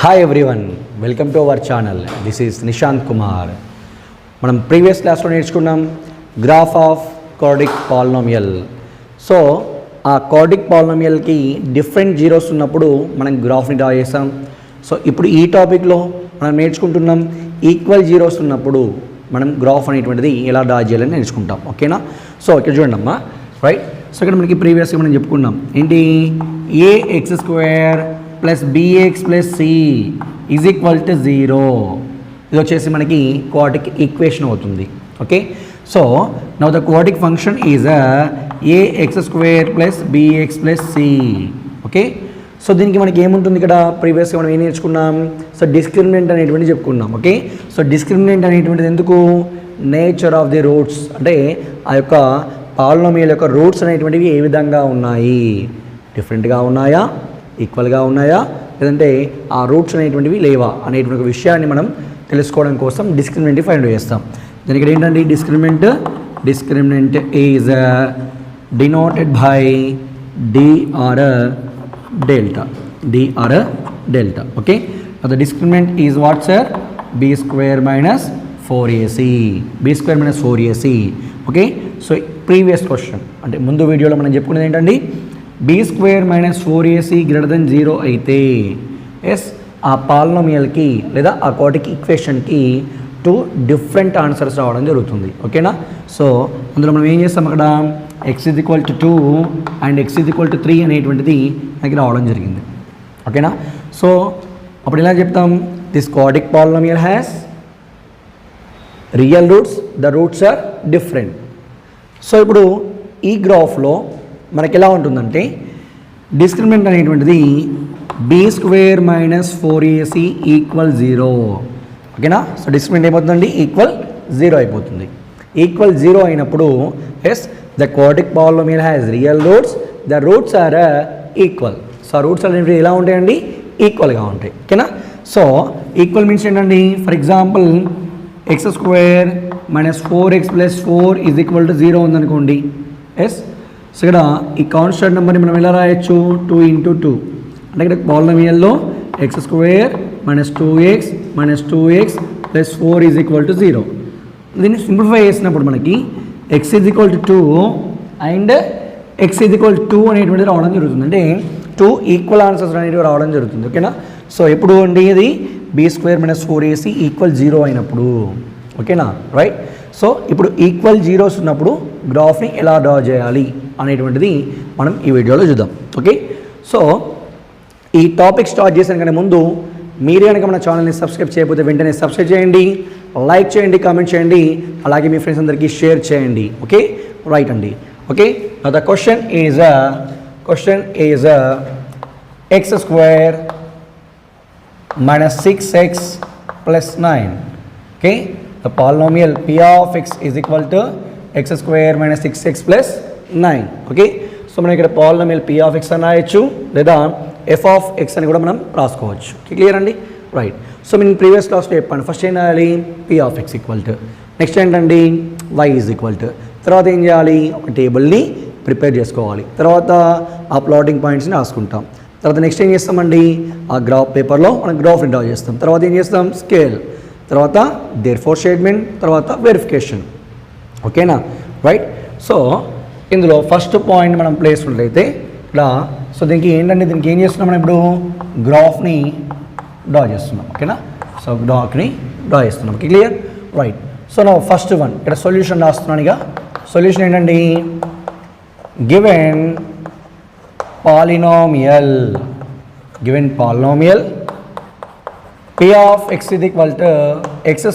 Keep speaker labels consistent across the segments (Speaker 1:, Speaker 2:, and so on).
Speaker 1: Hi everyone, welcome to our channel. This is Nishant Kumar. మనం previous క్లాస్లో నేర్చుకున్నాం graph of quadric polynomial. So ఆ quadric పాలినామియల్కి different zeros ఉన్నప్పుడు మనం గ్రాఫ్ని డ్రా చేస్తాం. సో ఇప్పుడు ఈ టాపిక్లో మనం నేర్చుకుంటున్నాం ఈక్వల్ జీరోస్ ఉన్నప్పుడు మనం గ్రాఫ్ అనేటువంటిది ఎలా డ్రా చేయాలని నేర్చుకుంటాం. ఓకేనా? సో ఇక్కడ చూడండి అమ్మా, రైట్. సో ఇక్కడ మనకి ప్రీవియస్గా మనం చెప్పుకున్నాం ఏంటి, ax² plus bx plus c is equal to 0. ఇది వచ్చేసి మనకి క్వాడ్రిక్ ఈక్వేషన్ అవుతుంది. Okay, so now the quadric function is ax² plus bx plus c. Okay, so దీనికి మనకి ఏముంటుంది ఇక్కడ, ప్రీవియస్గా మనం ఏం నేర్చుకున్నాం, సో డిస్క్రిమినెంట్ అనేటువంటి చెప్పుకున్నాం. ఓకే, సో డిస్క్రిమినెంట్ అనేటువంటిది ఎందుకు, నేచర్ ఆఫ్ ది రూట్స్, అంటే ఆ యొక్క పాలినామియల్ యొక్క రూట్స్ అనేటువంటివి ఏ విధంగా ఉన్నాయి, డిఫరెంట్గా ఉన్నాయా, ఈక్వల్గా ఉన్నాయా, లేదంటే ఆ రూట్స్ అనేటువంటివి లేవా అనేటువంటి ఒక విషయాన్ని మనం తెలుసుకోవడం కోసం డిస్క్రిమినెంట్ ఫైండ్ చేస్తాం. దానికి ఏంటంటే discriminant is denoted by dr delta. Okay, now the discriminant is what, sir? b² minus 4ac. Okay, so previous question అంటే ముందు వీడియోలో మనం చెప్పుకునేది ఏంటండి, b² minus 4ac greater than 0 అయితే ఎస్ ఆ పాలినామియల్కి లేదా ఆ క్వాడ్రిక్ ఈక్వేషన్కి 2 డిఫరెంట్ ఆన్సర్స్ రావడం జరుగుతుంది. ఓకేనా? సో అందులో మనం ఏం చేస్తాం, అక్కడ x = 2 అండ్ x = 3 అనేటువంటిది మనకి రావడం జరిగింది. ఓకేనా? సో అప్పుడు ఎలా చెప్తాం, this quadratic polynomial has real roots, the roots are different. So ఇప్పుడు ఈ గ్రాఫ్లో మనకి ఎలా ఉంటుందంటే డిస్క్రిమినెంట్ అనేటువంటిది b² minus 4ac ఈక్వల్ 0. ఓకేనా? సో డిస్క్రిమినెంట్ ఏమవుతుందండి, ఈక్వల్ 0 అయిపోతుంది. ఈక్వల్ 0 అయినప్పుడు yes the quadratic polynomial has real roots, the roots are equal. So ఆ రూట్స్ అనేవి ఎలా ఉంటాయండి, ఈక్వల్గా ఉంటాయి. ఓకేనా? సో ఈక్వల్ మీన్స్ ఏంటండి, for example x² minus 4x plus 4 is equal to 0 ఉందనుకోండి. ఎస్, సో ఇక్కడ ఈ కాన్స్టెంట్ నెంబర్ని మనం ఎలా రాయొచ్చు, 2 × 2. అంటే ఇక్కడ పాలినామియల్లో x² minus 2x minus 2x plus 4 is equal to 0. దీన్ని సింప్లిఫై చేసినప్పుడు మనకి x = 2 అండ్ x = 2 అనేటువంటిది రావడం జరుగుతుంది. అంటే 2 ఈక్వల్ ఆన్సర్స్ అనేటివి రావడం జరుగుతుంది. ఓకేనా? సో ఎప్పుడు అండి ఇది b² minus 4ac ఈక్వల్ 0 అయినప్పుడు. ఓకేనా? రైట్. సో ఇప్పుడు ఈక్వల్ జీరోస్ ఉన్నప్పుడు గ్రాఫ్ని ఎలా డ్రా చేయాలి అనేటువంటిది మనం ఈ వీడియోలో చూద్దాం. ఓకే, సో ఈ టాపిక్ స్టార్ట్ చేసిన కంటే ముందు మీరు కనుక మన ఛానల్ని సబ్స్క్రైబ్ చేయకపోతే వెంటనే సబ్స్క్రైబ్ చేయండి, లైక్ చేయండి, కామెంట్ చేయండి, అలాగే మీ ఫ్రెండ్స్ అందరికీ షేర్ చేయండి. ఓకే, రైట్ అండి. Okay, the question is x² minus 6x plus 9. Okay, the polynomial p of x is equal to x² minus 6x plus 9. Okay, so మనం ఇక్కడ పాలినామియల్ p of x అని రాయొచ్చు, లేదా f of x అని కూడా మనం రాసుకోవచ్చు. క్లియర్ అండి? రైట్. సో నేను ప్రీవియస్ క్లాస్లో చెప్పాను, ఫస్ట్ ఏం రాయాలి, p of x equal to, next ఏంటండి y ఈజ్ ఈక్వల్ టు, తర్వాత ఏం చేయాలి, ఒక టేబుల్ని ప్రిపేర్ చేసుకోవాలి, తర్వాత ఆ ప్లాటింగ్ పాయింట్స్ని రాసుకుంటాం, తర్వాత నెక్స్ట్ ఏం చేస్తామండి, ఆ గ్రాఫ్ పేపర్లో మనం గ్రాఫ్ని డ్రా చేస్తాం, తర్వాత ఏం చేస్తాం, స్కేల్, తర్వాత దేర్ఫోర్ స్టేట్మెంట్, తర్వాత వెరిఫికేషన్. ఓకేనా? రైట్. సో ఇందులో ఫస్ట్ పాయింట్ మనం ప్లేస్ ఉన్నట్లయితే ఇలా, సో దీనికి ఏంటంటే దీనికి ఏం చేస్తున్నాం మనం ఇప్పుడు, గ్రాఫ్ని డ్రా చేస్తున్నాం. ఓకేనా? సో గ్రాఫ్ని డ్రా చేస్తున్నాం. క్లియర్? రైట్. సో నా ఫస్ట్ వన్ ఇక్కడ సొల్యూషన్ రాస్తున్నాను. ఇక సొల్యూషన్ ఏంటండి, given polynomial p of x is equal to x²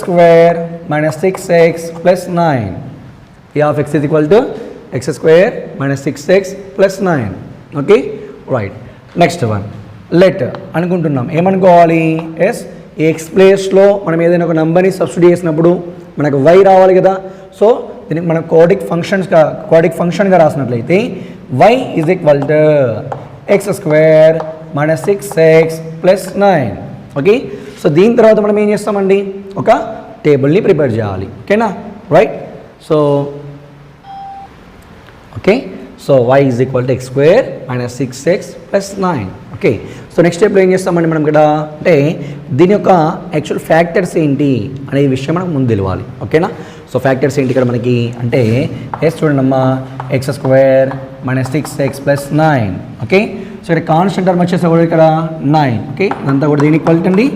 Speaker 1: minus 6x plus 9. P of x is equal to x² minus 6x plus 9. Okay, right. Next one, let అనుకుంటున్నాం, ఏమనుకోవాలి, yes x ప్లేస్లో మనం ఏదైనా ఒక నెంబర్ని సబ్స్టిట్యూట్ చేసినప్పుడు మనకు y రావాలి కదా. సో దీనికి మనం క్వాడ్రిక్ ఫంక్షన్గా రాసినట్లయితే y is equal to x² minus 6x plus 9. Okay, so దీని తర్వాత మనం ఏం చేస్తామండి, ఒక టేబుల్ని ప్రిపేర్ చేయాలి. ఓకేనా? Right. So okay, so y is equal to X square minus 6x plus 9. Okay, so next స్టెప్లో ఏం చేస్తామండి మనం ఇక్కడ అంటే దీని యొక్క యాక్చువల్ ఫ్యాక్టర్స్ ఏంటి అనే విషయం మనకు ముందు తెలియాలి. ఓకేనా, సో ఫ్యాక్టర్స్ ఏంటి ఇక్కడ మనకి అంటే చూడండి అమ్మా, X square minus 6x plus 9. Okay, so ఇక్కడ కాన్స్టెంట్ టర్మ్ వచ్చేసి కూడా ఇక్కడ 9. ఓకే, ఇదంతా కూడా దీని ఈక్వల్ అండి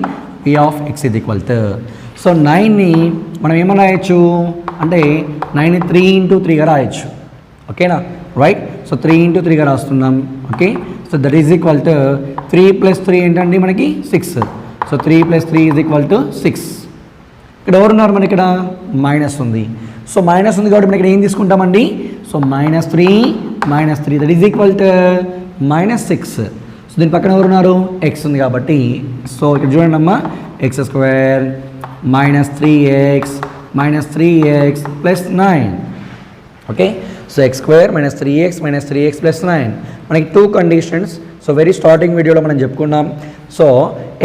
Speaker 1: p of x is equal to, so 9ని మనం ఏమన్నా రాయొచ్చు అంటే 9ని 3 into 3గా రాయొచ్చు. ఓకేనా, రైట్, సో 3 into 3గా రాస్తున్నాం. Okay, so that is equal to 3 + 3 ఏంటండి మనకి 6. So 3 + 3 is equal to 6. ఇక్కడ ఎవరున్నారు మనకి ఇక్కడ మైనస్ ఉంది. సో మైనస్ ఉంది కాబట్టి మనం ఇక్కడ ఏం తీసుకుంటామండి, so -3 that is equal to -6. So దీని పక్కన ఎవరున్నారు ఎక్స్ ఉంది కాబట్టి, సో ఇక్కడ చూడండి అమ్మా, X square -3x plus 9. Okay, so X square -3x plus 9 మనకి 2 కండిషన్స్. సో వెరీ స్టార్టింగ్ వీడియోలో మనం చెప్పుకున్నాం. సో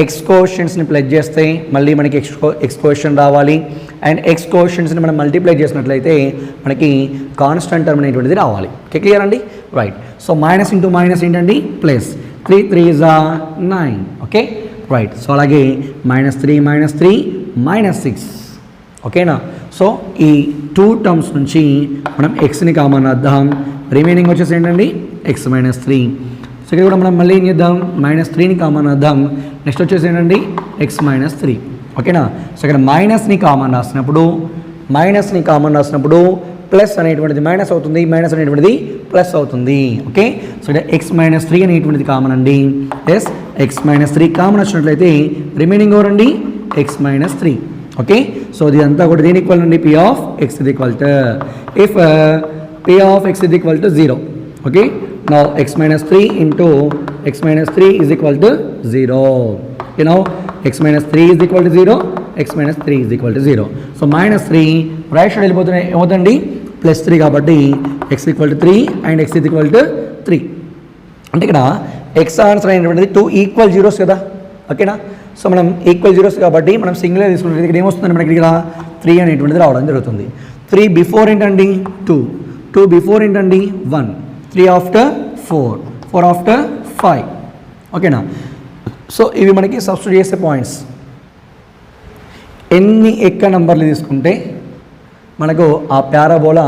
Speaker 1: ఎక్స్ కోషెంట్స్ని ప్లస్ చేస్తే మళ్ళీ మనకి ఎక్స్ కోషెంట్ రావాలి, అండ్ ఎక్స్ కోషెంట్స్ని మనం మల్టిప్లై చేసినట్లయితే మనకి కాన్స్టెంట్ టర్మ్ అనేటువంటిది రావాలి. ఓకే, క్లియర్ అండి, right. So minus into minus ఏంటండి plus, 3 3s are 9. Okay, right. So అలాగే -3 -6. ఓకేనా, సో ఈ 2 టర్మ్స్ నుంచి మనం ఎక్స్ని కామన్ వద్దాం, రిమైనింగ్ వచ్చేసి ఏంటండి ఎక్స్ -3. సో ఇక్కడ కూడా మనం మళ్ళీ ఏం చేద్దాం, -3ని కామన్ వద్దాం, నెక్స్ట్ వచ్చేసి ఏంటండి ఎక్స్ -3. ఓకేనా, సో ఇక్కడ మైనస్ని కామన్ రాసినప్పుడు ప్లస్ అనేటువంటిది మైనస్ అవుతుంది, మైనస్ అనేటువంటిది ప్లస్ అవుతుంది. ఓకే, సో ఇక్కడ ఎక్స్ -3 అనేటువంటిది కామన్ అండి. ఎస్, ఎక్స్ -3 కామన్ వచ్చినట్లయితే రిమైనింగ్ ఎవరండి ఎక్స్ -3. ఓకే, సో ఇదంతా కూడా దేని ఈక్వల్ అండి, p of x is equal to, if p of x is equal to 0. Okay, now x -3 into x -3 is equal to 0. You know, x -3 is equal to 0, x -3 is equal to 0. So -3 right side వెళ్ళిపోతున్నాయి, ఏమవుతుంది +3 కాబట్టి x equal to 3 and x is equal to 3. అంటే ఇక్కడ x answer అయినటువంటిది 2 equal zeros కదా. ఓకేనా, so మనం equal zeros కాబట్టి మనం సింగిల్గా తీసుకుంటే ఇక్కడ ఏమొస్తుంది మనకి ఇక్కడ 3 అనేటువంటిది రావడం జరుగుతుంది. 3 బిఫోర్ ఏంటండి 2 బిఫోర్ ఏంటండి 1, 3 ఆఫ్టర్ 4 ఆఫ్టర్ 5. ఓకేనా, సో ఇవి మనకి సబ్స్టిట్యూట్ చేసే పాయింట్స్. ఎన్ని ఎక్క నంబర్లు తీసుకుంటే మనకు ఆ పారాబోలా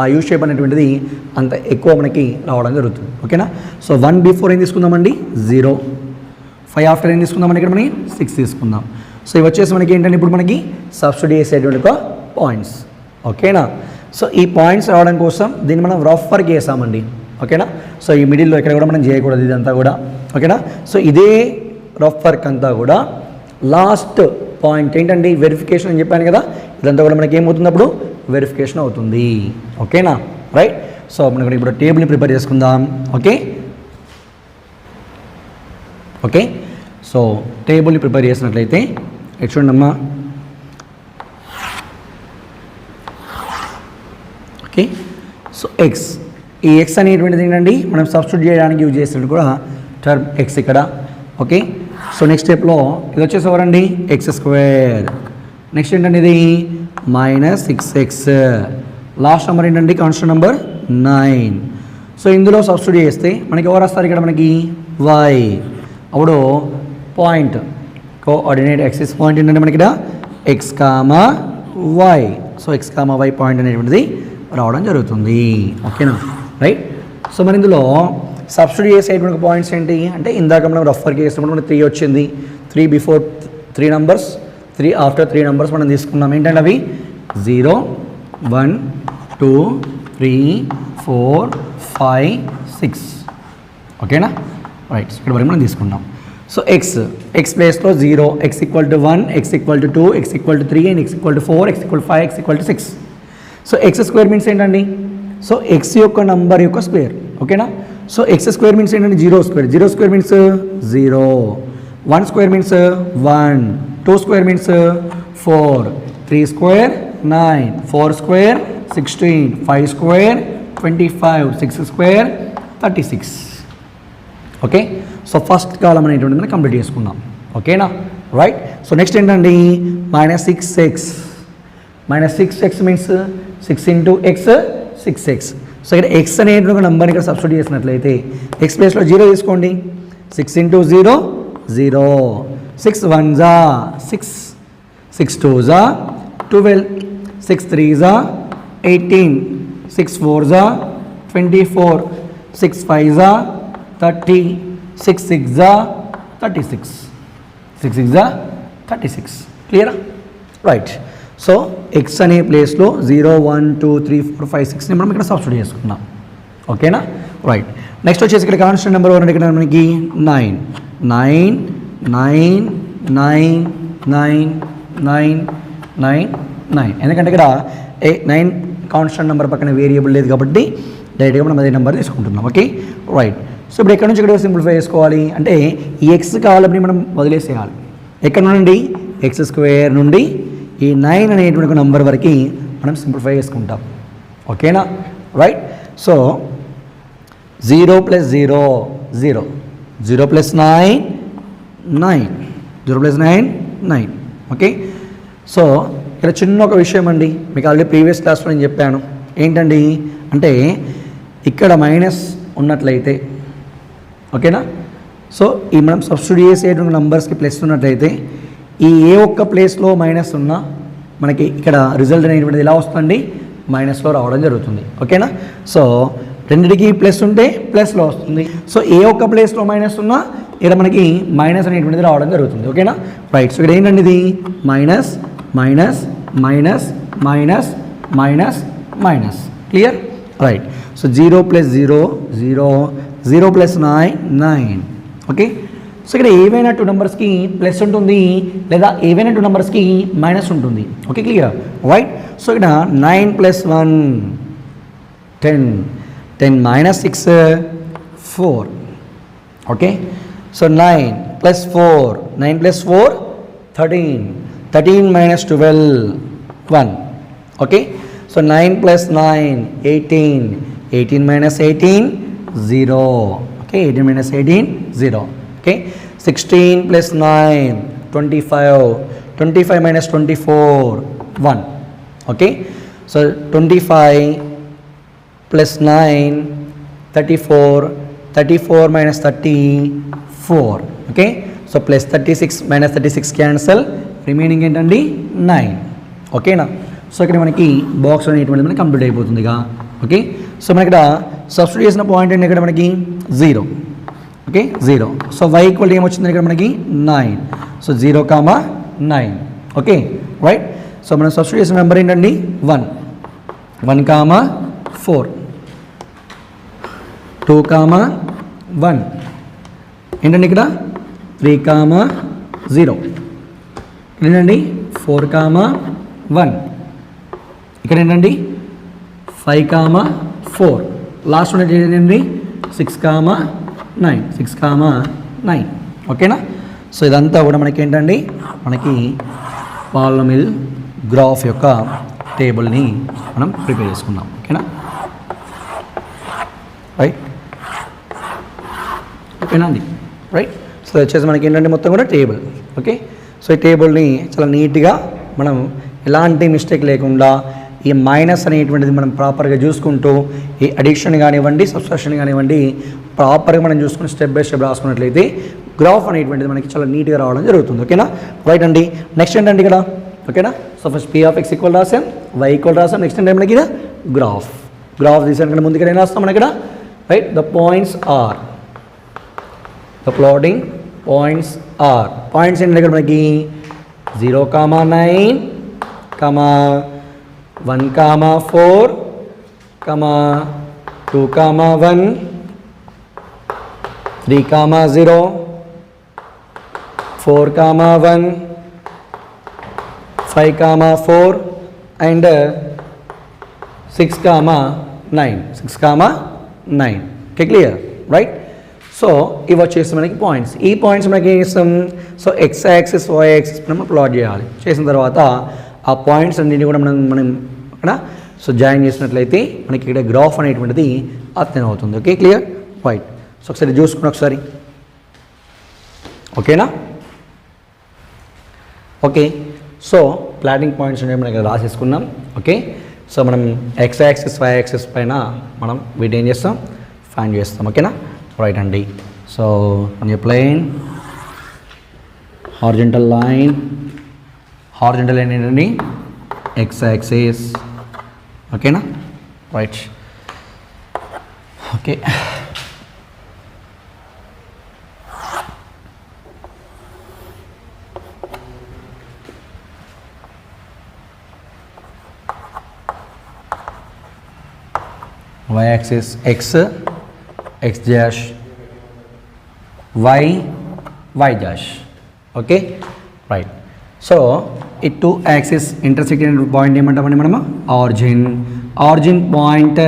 Speaker 1: ఆ యూ షేప్ అనేటువంటిది అంత ఎక్కువ మనకి రావడం జరుగుతుంది. ఓకేనా, సో 1 బిఫోర్ ఏం తీసుకుందామండి 0, 5 ఆఫ్టర్ ఏం తీసుకుందామండి ఇక్కడ మనకి 6 తీసుకుందాం. సో ఇవి వచ్చేసి మనకి ఏంటంటే ఇప్పుడు మనకి సబ్స్టిట్యూట్ చేసేటువంటి పాయింట్స్. ఓకేనా, సో ఈ పాయింట్స్ రావడం కోసం దీన్ని మనం రఫ్ వర్క్ చేసామండి. ఓకేనా, సో ఈ మిడిల్లో ఇక్కడ కూడా మనం చేయకూడదు ఇదంతా కూడా. ఓకేనా, సో ఇదే రఫ్ వర్క్ అంతా కూడా లాస్ట్ పాయింట్ ఏంటండి వెరిఫికేషన్ అని చెప్పాను కదా, ఇదంతా కూడా మనకి ఏమవుతుంది అప్పుడు వెరిఫికేషన్ అవుతుంది. ఓకేనా, రైట్. సో మనకి ఇప్పుడు టేబుల్ని ప్రిపేర్ చేసుకుందాం. ఓకే, సో టేబుల్ని ప్రిపేర్ చేసినట్లయితే చూడండమ్మా. ఓకే, సో ఎక్స్, ఈ ఎక్స్ అనేటువంటిది ఏంటండి మనం సబ్స్టిట్యూట్ చేయడానికి యూజ్ చేసినట్టు కూడా టర్మ్ ఎక్స్ ఇక్కడ. ఓకే, సో నెక్స్ట్ స్టెప్లో ఇది వచ్చేసి ఎవరండి ఎక్స్ స్క్వేర్, నెక్స్ట్ ఏంటండి ఇది -6x, లాస్ట్ నెంబర్ ఏంటండి కాన్స్టెంట్ నెంబర్ 9. సో ఇందులో సబ్స్టిట్యూట్ చేస్తే మనకి ఎవరు వస్తారు ఇక్కడ మనకి y, అప్పుడు పాయింట్ కోఆర్డినేట్ యాక్సిస్ పాయింట్ ఏంటంటే మనకి ఇక్కడ x, y. So x, y point అనేటువంటిది రావడం జరుగుతుంది. ఓకేనా, రైట్. సో మరి ఇందులో సబ్స్టిట్యూట్ చేసేటువంటి పాయింట్స్ ఏంటి అంటే ఇందాక మనం రఫ్ వర్క్ చేసినప్పుడు మనకి 3 వచ్చింది, 3 బిఫోర్ 3 నంబర్స్, 3 ఆఫ్టర్ 3 నంబర్స్ మనం తీసుకున్నాం. ఏంటంటే అవి 0, 1, 2, 3, 4, 5, 6. ఓకేనా, రైట్. ఇక్కడ వరకు మనం తీసుకున్నాం. సో ఎక్స్ ప్లేస్లో 0, x equal to 1, x equal to 2, x equal to 3 and x equal to 4, x equal to 5, x equal to 6. So X square means ఏంటండి, సో ఎక్స్ యొక్క నంబర్ యొక్క స్క్వేర్. ఓకేనా, సో ఎక్స్ స్క్వేర్ మీన్స్ ఏంటంటే 0 square means 0, 1 square means 1, 2 square means 4, 3 square 9, 4 square 16, 5 square 25, 6 square 36. Okay, so first కాలం అనేటువంటి మనం complete చేసుకున్నాం. ఓకేనా, right. So next ఏంటండి -6x means 6 into x 6x, so ఇక్కడ ఎక్స్ అనేటువంటి ఒక నెంబర్ని ఇక్కడ సబ్స్టిట్యూట్ చేసినట్లయితే ఎక్స్ ప్లేస్లో 0 తీసుకోండి. 6 × 0 0, 6 1 జా 6, 6 2 జా 12, 6 3 జా 18, 6 4 జా 24, 6 5 జా 30, 6 6 జా 36, 6 6 జా 36. క్లియరా? రైట్. సో ఎక్స్ అనే ప్లేస్లో 0 1 2 3 4 5 6ని మనం ఇక్కడ సబ్స్టిట్యూట్ చేసుకున్నాం. ఓకేనా? రైట్. నెక్స్ట్ వచ్చేసి ఇక్కడ కాన్స్టెంట్ నెంబర్ వన్ ఇక్కడ మనకి 9 9 9 9 9 9 9 9. ఎందుకంటే ఇక్కడ 9 కాన్స్టెంట్ నెంబర్ పక్కన వేరియబుల్ లేదు కాబట్టి డైరెక్ట్గా మనం అదే నెంబర్ తీసుకుంటున్నాం. Okay, right. సో ఇప్పుడు ఎక్కడి నుంచి ఇక్కడ సింప్లిఫై చేసుకోవాలి అంటే ఈ ఎక్స్ కావాలని మనం వదిలేసేయాలి. ఎక్కడ నుండి x² నుండి ఈ 9 అనేటువంటి ఒక నెంబర్ వరకు మనం సింప్లిఫై చేసుకుంటాం. ఓకేనా? రైట్. సో 0 + 0 0, 0 + 9 9, 0 + 9 9. ఓకే. సో ఇక్కడ చిన్న ఒక విషయం అండి, మీకు ఆల్రెడీ ప్రీవియస్ క్లాస్లో నేను చెప్పాను. ఏంటండి అంటే ఇక్కడ మైనస్ ఉన్నట్లయితే, ఓకేనా, సో ఈ మనం సబ్స్టిట్యూట్ చేసేటువంటి నెంబర్స్కి ప్లస్ ఉన్నట్లయితే ఈ ఏ ఒక్క ప్లేస్లో మైనస్ ఉన్నా మనకి ఇక్కడ రిజల్ట్ అనేటువంటిది ఎలా వస్తుంది, మైనస్లో రావడం జరుగుతుంది. ఓకేనా? సో రెండింటికి ప్లస్ ఉంటే ప్లస్లో వస్తుంది. సో ఏ ఒక్క ప్లేస్లో మైనస్ ఉన్నా ఇక్కడ మనకి మైనస్ అనేటువంటిది రావడం జరుగుతుంది. ఓకేనా? రైట్. సో ఇక్కడ ఏంటండి ఇది minus minus minus minus minus minus. Clear? Right. So 0 + 0 0, 0 + 9 9. Okay. So ఇక్కడ ఏవైనా 2 నెంబర్స్కి ప్లస్ ఉంటుంది లేదా ఏవైనా 2 నెంబర్స్కి మైనస్ ఉంటుంది. Okay, clear? రైట్. సో ఇక్కడ 9 + 1 10, 10 - 6 4. Okay. So 9 + 4, 9 + 4 13, 13 - 12 1. Okay. So 9 + 9 18, 18 - 18 0. Okay, 18 - 18 0. Okay. 16 + 9 25, 25 - 24 1. Okay. So 25 + 9 34, 34 - 34. Okay. So plus 36 - 36 cancel, remaining ఏంటండి 9. ఓకేనా? సో ఇక్కడ మనకి బాక్స్ అనేటువంటిది మనకి కంప్లీట్ అయిపోతుంది ఇక. ఓకే. సో మనకి ఇక్కడ సబ్స్టిట్యూట్ చేసిన పాయింట్ ఏంటి ఇక్కడ మనకి 0. ఓకే, 0. సో y = ఏమొచ్చింది ఇక్కడ మనకి 9. సో 0, 9. Okay, right. సో మనం సబ్స్టిట్యూట్ చేసిన నెంబర్ ఏంటండి 1, 1, 4, 2, 1. ఏంటండి ఇక్కడ 3, 0. ఏంటండి 4, 1. ఇక్కడ ఏంటండి 5, 4. లాస్ట్ ఉన్నది ఏంటండి 6, 9, 6, 9. ఓకేనా? సో ఇదంతా కూడా మనకి ఏంటండి మనకి పాలినామియల్ గ్రాఫ్ యొక్క టేబుల్ని మనం ప్రిపేర్ చేసుకున్నాం. ఓకేనా? రైట్. ఓకేనా అండి? రైట్. సో వచ్చేసి మనకి ఏంటంటే మొత్తం కూడా టేబుల్. ఓకే. సో ఈ టేబుల్ని చాలా నీట్గా మనం ఎలాంటి మిస్టేక్ లేకుండా ఈ మైనస్ అనేటువంటిది మనం ప్రాపర్గా చూసుకుంటూ ఈ అడిక్షన్ కానివ్వండి సబ్స్ట్రాక్షన్ కానివ్వండి ప్రాపర్గా మనం చూసుకుని స్టెప్ బై స్టెప్ రాసుకున్నట్లయితే గ్రాఫ్ అనేటువంటిది మనకి చాలా నీట్గా రావడం జరుగుతుంది. ఓకేనా? రైట్ అండి. నెక్స్ట్ ఏంటంటే ఇక్కడ ఓకేనా? సో ఫస్ట్ P(x) రాసాం, y రాసాం. నెక్స్ట్ ఏంటంటే మనకి ఇక్కడ గ్రాఫ్ తీసాను. ముందు ఇక్కడ ఏం రాస్తాం మనం ఇక్కడ right the points are the plotting points ఏంటంటే ఇక్కడ మనకి 0, 9, 1, 4, 2, 1, 3, 0, 4, 1, 5, 4 and 6, 9. 6, 9. Okay, clear? Right? So ఇవి వచ్చేసి మనకి పాయింట్స్. ఈ పాయింట్స్ మనకి ఏం చేస్తాం? So x axis y axis మనం ప్లాట్ చేయాలి. చేసిన తర్వాత ఆ పాయింట్స్ అన్నింటినీ కూడా మనం అక్కడ సో జాయిన్ చేసినట్లయితే మనకి ఇక్కడ గ్రాఫ్ అనేటువంటిది అర్థం అవుతుంది. Okay, clear? రైట్. సో ఒకసారి చూసుకుని ఒకసారి ఓకేనా? ఓకే. సో ప్లాటింగ్ పాయింట్స్ అనేవి మనం ఇక్కడ రాసేసుకున్నాం. ఓకే. సో మనం ఎక్స్ యాక్సిస్ వై యాక్సిస్ పైన మనం వీటి ఏం చేస్తాం ఫైండ్ చేస్తాం ఓకేనా రైట్ అండి సో ప్లేన్ హారిజంటల్ లైన్ ఏంటండి ఎక్స్ యాక్సిస్ ఓకేనా right okay y axis x dash y dash okay right so ఈ టూ యాక్సిస్ ఇంటర్సెక్ట్ అయిన పాయింట్ ఏమంటామండి మనము origin point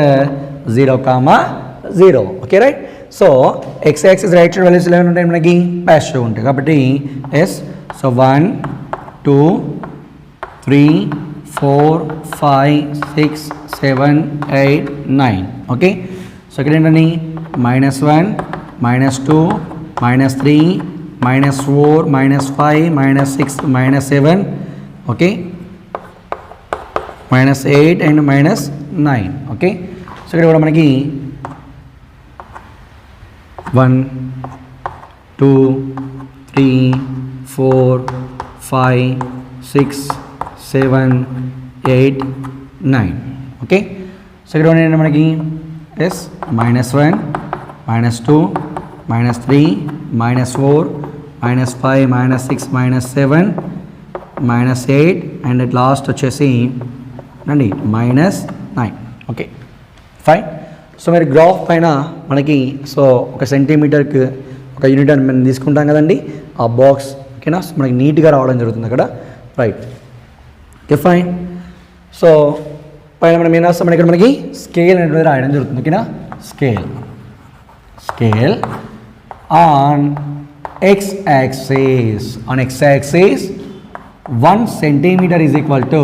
Speaker 1: 0,0 okay right so X axis right side values ఎలా ఉంటాయి మనకి positive ఉంటాయి కాబట్టి ఎస్ సో 1 2 3 4 5 6 7 8 9 ఓకే సో ఇక్కడ ఏంటండి -1 -2 -3 -4 -5 -6 -7 ఓకే -8 అండ్ -9 ఓకే సో ఇక్కడ కూడా మనకి 1 2 3 4 5 6 7 8 9 ఓకే సో ఇక్కడ ఏంటంటే మనకి ఎస్ -1 -2 -3 -4 -5 -6 -7 -8 అండ్ అట్ లాస్ట్ వచ్చేసి అండి -9 ఓకే ఫైన్ సో మరి గ్రాఫ్ పైన మనకి సో ఒక సెంటీమీటర్కి ఒక యూనిట్ అని మనం తీసుకుంటాం కదండి ఆ బాక్స్ ఓకేనా మనకి నీట్గా రావడం జరుగుతుంది అక్కడ రైట్ ఓకే ఫైన్ సో పైన మనం ఏం రాస్తాం ఇక్కడ మనకి స్కేల్ అనేటువంటి రాయడం జరుగుతుంది ఓకేనా scale on x axis 1 centimeter is equal to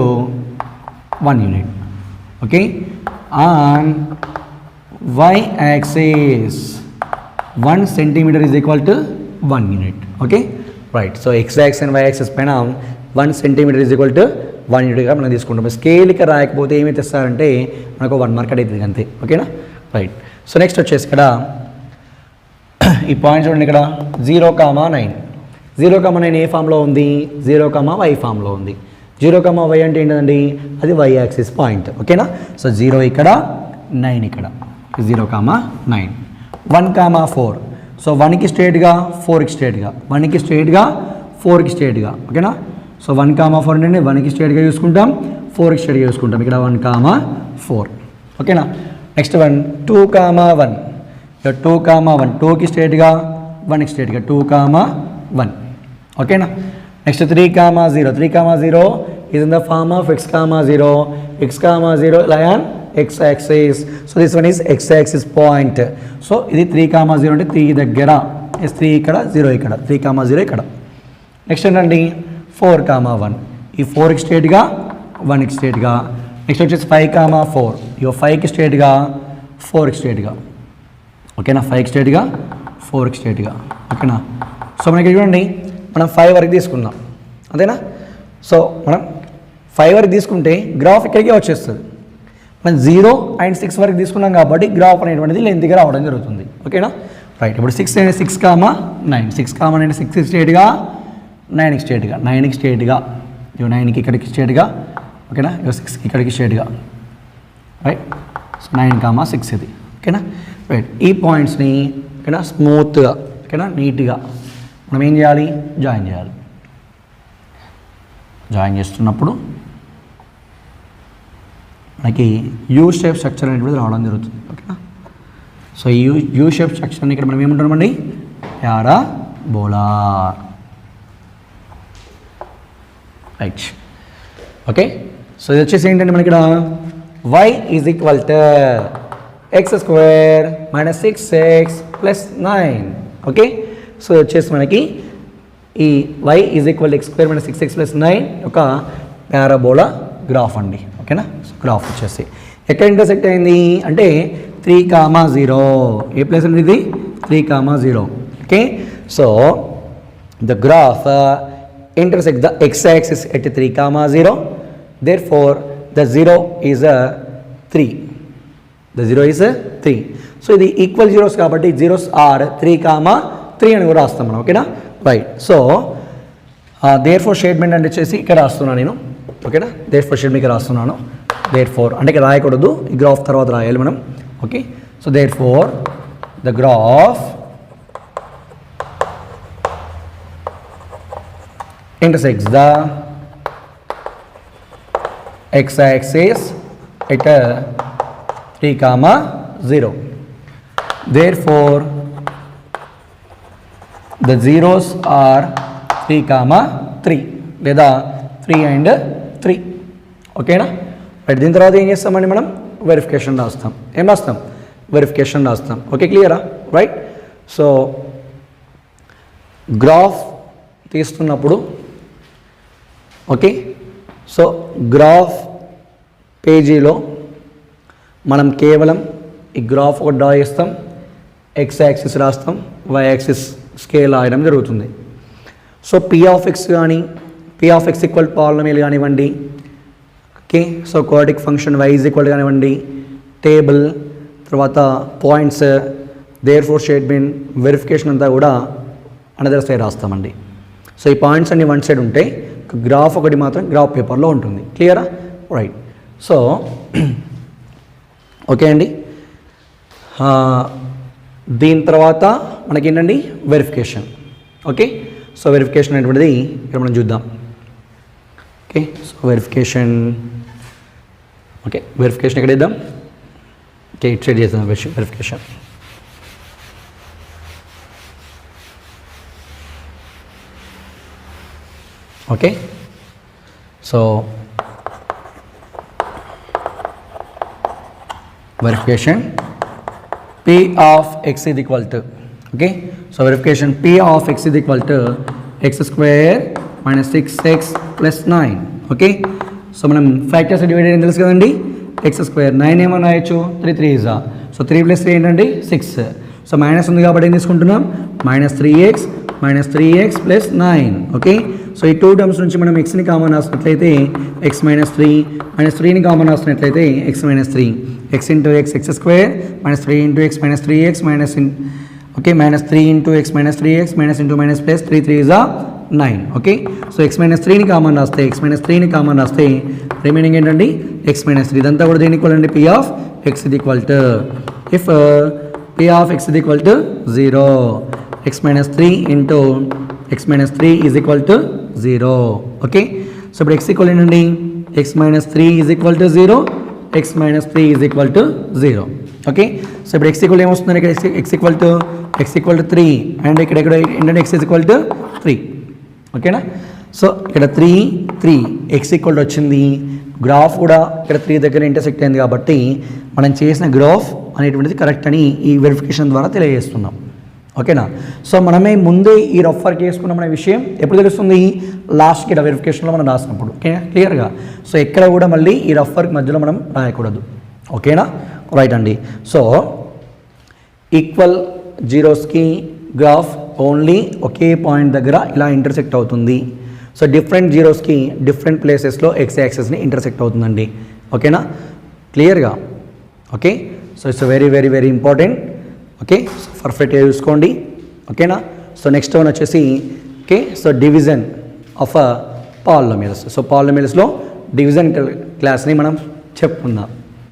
Speaker 1: 1 unit okay on y axis 1 centimeter is equal to 1 unit okay right so x axis and y axis పైన 1 centimeter is equal to 1 unit గా మనం తీసుకుంటాం scale ఇక రాయకపోతే ఏమి తెస్తారంటే మనకు 1 mark అవుతుంది అంతే ఓకేనా రైట్ సో నెక్స్ట్ వచ్చేసి ఇక్కడ ఈ పాయింట్ చూడండి ఇక్కడ 0,9 ఏ ఫామ్లో ఉంది 0,y ఫామ్లో ఉంది 0,y అంటే ఏంటండి అది y యాక్సిస్ పాయింట్ ఓకేనా సో 0 ఇక్కడ 9 ఇక్కడ 0,9 1,4 సో 1కి స్ట్రేట్గా 4కి స్ట్రేట్గా 1కి స్ట్రేట్గా 4కి స్ట్రేట్గా ఓకేనా సో 1,4 అంటే 1కి స్ట్రేట్గా చూసుకుంటాం 4కి స్ట్రేట్గా చూసుకుంటాం ఇక్కడ 1,4 ఓకేనా నెక్స్ట్ 2,1 2,1 2కి స్ట్రేట్గా 1కి స్ట్రేట్గా 2,1 ఓకేనా next 3,0 is in the form of x,0 lie on x axis so this one is x axis point so ఇది 3,0 అంటే 3 దగ్గర is 3 ఇక్కడ 0 ఇక్కడ 3,0 ఇక్కడ నెక్స్ట్ ఏంటండి 4,1 ఈ 4కి స్ట్రేట్గా 1కి స్ట్రేట్గా నెక్స్ట్ వచ్చేసి 5,4 ఇక 5కి స్ట్రేట్గా 4కి స్ట్రేట్గా ఓకేనా 5కి స్ట్రేట్గా 4కి స్ట్రేట్గా ఓకేనా సో మనకి చూడండి మనం 5 వరకు తీసుకుందాం అంతేనా సో మనం 5 వరకు తీసుకుంటే గ్రాఫ్ ఇక్కడికే వచ్చేస్తుంది మనం 0 అండ్ 6 వరకు తీసుకున్నాం కాబట్టి గ్రాఫ్ అనేటువంటిది లెంత్గా రావడం జరుగుతుంది ఓకేనా రైట్ ఇప్పుడు 6 అంటే 6,9 6,9 6 స్ట్రేట్గా 9కి స్ట్రేట్గా 9కి స్ట్రేట్గా 9కి ఇక్కడికి స్ట్రేట్గా ఓకేనా 6కి ఇక్కడికి స్ట్రేట్గా రైట్ 9,6 ఇది ఓకేనా రైట్ ఈ పాయింట్స్ని ఓకేనా స్మూత్గా ఓకేనా నీట్గా మనం ఏం చేయాలి జాయిన్ చేస్తున్నప్పుడు మనకి యూ షేప్ స్ట్రక్చర్ అనేటువంటిది రావడం జరుగుతుంది ఓకేనా సో ఈ యూ షేప్ స్ట్రక్చర్ని ఇక్కడ మనం ఏమంటున్నామండి పారాబోలా రైట్ ఓకే సో ఇది వచ్చేసి ఏంటంటే మనకి ఇక్కడ y is equal to x square minus 6x plus 9 okay so వచ్చేసి మనకి ఈ y is equal x square minus 6x plus 9 ఒక పారాబోలా గ్రాఫ్ అండి ఓకేనా గ్రాఫ్ వచ్చేసి ఎక్కడ ఇంటర్సెక్ట్ అయింది అంటే 3,0 ఏ ప్లేస్ అండి ఇది 3,0 okay so the graph intersect the x-axis at 3,0 therefore the zero is 3. The zero is 3. So ఇది ఈక్వల్ జీరోస్ కాబట్టి జీరోస్ ఆర్ 3, 3 అని కూడా రాస్తాం మనం. ఓకేనా, right. So therefore statement అంటే వచ్చేసి ఇక్కడ రాస్తున్నాను నేను. ఓకేనా, దేర్ ఫోర్ స్టేట్మెంట్ ఇక్కడ రాస్తున్నాను. దేర్ ఫోర్ అంటే ఇక్కడ రాయకూడదు, ఈ గ్రాఫ్ తర్వాత రాయాలి మనం. Okay, so therefore the graph intersects the x-axis at 3, 0. Therefore, the zeros are 3, 3 లేదా 3 and 3. ఓకేనా, రైట్. దీని తర్వాత ఏం చేస్తామండి మనం? వెరిఫికేషన్ రాస్తాం. ఏం రాస్తాం? వెరిఫికేషన్ రాస్తాం. ఓకే, క్లియరా? రైట్. సో గ్రాఫ్ తీస్తున్నప్పుడు ఓకే, సో గ్రాఫ్ పేజీలో మనం కేవలం ఈ గ్రాఫ్ ఒకటి డ్రా చేస్తాం, ఎక్స్ యాక్సిస్ రాస్తాం, వై యాక్సిస్ స్కేల్ రాయడం జరుగుతుంది. సో పీ ఆఫ్ ఎక్స్ కానీ p of x equal polynomial కానివ్వండి, okay, so quadratic function y is equal కానివ్వండి, టేబుల్, తర్వాత points, therefore statement, verification అంతా కూడా అనదర్ సైడ్ రాస్తామండి. సో ఈ పాయింట్స్ అన్ని వన్ సైడ్ ఉంటాయి, గ్రాఫ్ ఒకటి మాత్రం గ్రాఫ్ పేపర్లో ఉంటుంది. క్లియరా? రైట్. సో ఓకే అండి, దీని తర్వాత మనకేంటండి వెరిఫికేషన్. ఓకే, సో వెరిఫికేషన్ అనేటువంటిది ఇక్కడ మనం చూద్దాం. Okay, so verification, okay, verification ఎక్కడ ఇద్దాం? ఓకే, ఇట్ సైడ్ చేద్దాం verification. Okay, so verification p of x is equal to, okay, so verification p of x is equal to x square minus 6x plus 9. okay, so మనం factors divided అని తెలుసు కదండి. x square 9 ఏమని రాయొచ్చు? 3 3s, so 3 plus 3 ఏంటండి? 6. So minus ఉంది కాబట్టి ఏం తీసుకుంటున్నాం? -3x plus 9. ఓకే, సో ఈ 2 టర్మ్స్ నుంచి మనం ఎక్స్ని common రాసినట్లయితే x - 3ని common రాసినట్లయితే x - 3, x into x, x square minus 3 into x minus 3x minus in, okay, minus 3 into x minus 3x minus into minus plus 3 3 is 9. okay, so x minus 3 ని common రాస్తే remaining ఏంటండి? x minus 3. ఇదంతా కూడా దేనికి equal అండి? p of x is equal to, if p of x is equal to 0, x minus 3 into x minus 3 is equal to 0. okay, so ఇప్పుడు x equal ఏంటండి? x minus 3 is equal to 0, x minus 3 is equal to 0. Okay, so ఇప్పుడు x equal ఏమొస్తుంది? ఇక్కడ x equal to 3 and ఇక్కడ ఏంటంటే x is equal to 3. ఓకేనా, so ఇక్కడ 3 x equal వచ్చింది. గ్రాఫ్ కూడా ఇక్కడ 3 దగ్గర ఇంటర్సెక్ట్ అయింది కాబట్టి మనం చేసిన గ్రాఫ్ అనేటువంటిది కరెక్ట్ అని ఈ వెరిఫికేషన్ ద్వారా తెలియజేస్తున్నాం. ఓకేనా, సో మనమే ముందే ఈ రఫ్ వర్క్ చేసుకున్నాం అనే విషయం ఎప్పుడు తెలుస్తుంది? లాస్ట్కి ఇక్కడ వెరిఫికేషన్లో మనం రాసినప్పుడు. ఓకే, క్లియర్గా. సో ఎక్కడ కూడా మళ్ళీ ఈ రఫ్ వర్క్ మధ్యలో మనం రాయకూడదు. ఓకేనా, రైట్ అండి. సో ఈక్వల్ జీరోస్కి గ్రాఫ్ ఓన్లీ ఒకే పాయింట్ దగ్గర ఇలా ఇంటర్సెక్ట్ అవుతుంది. సో డిఫరెంట్ జీరోస్కి డిఫరెంట్ ప్లేసెస్లో ఎక్స్ యాక్సెస్ని ఇంటర్సెక్ట్ అవుతుందండి. ఓకేనా, క్లియర్గా. Okay, so it's very very very important. Okay, so పర్ఫెక్ట్గా చూసుకోండి. ఓకేనా, సో నెక్స్ట్ వన్ వచ్చేసి okay, so division of polynomials. So పాలినామియల్స్లో డివిజన్ క్లాస్ని మనం చెప్పుకుందాం.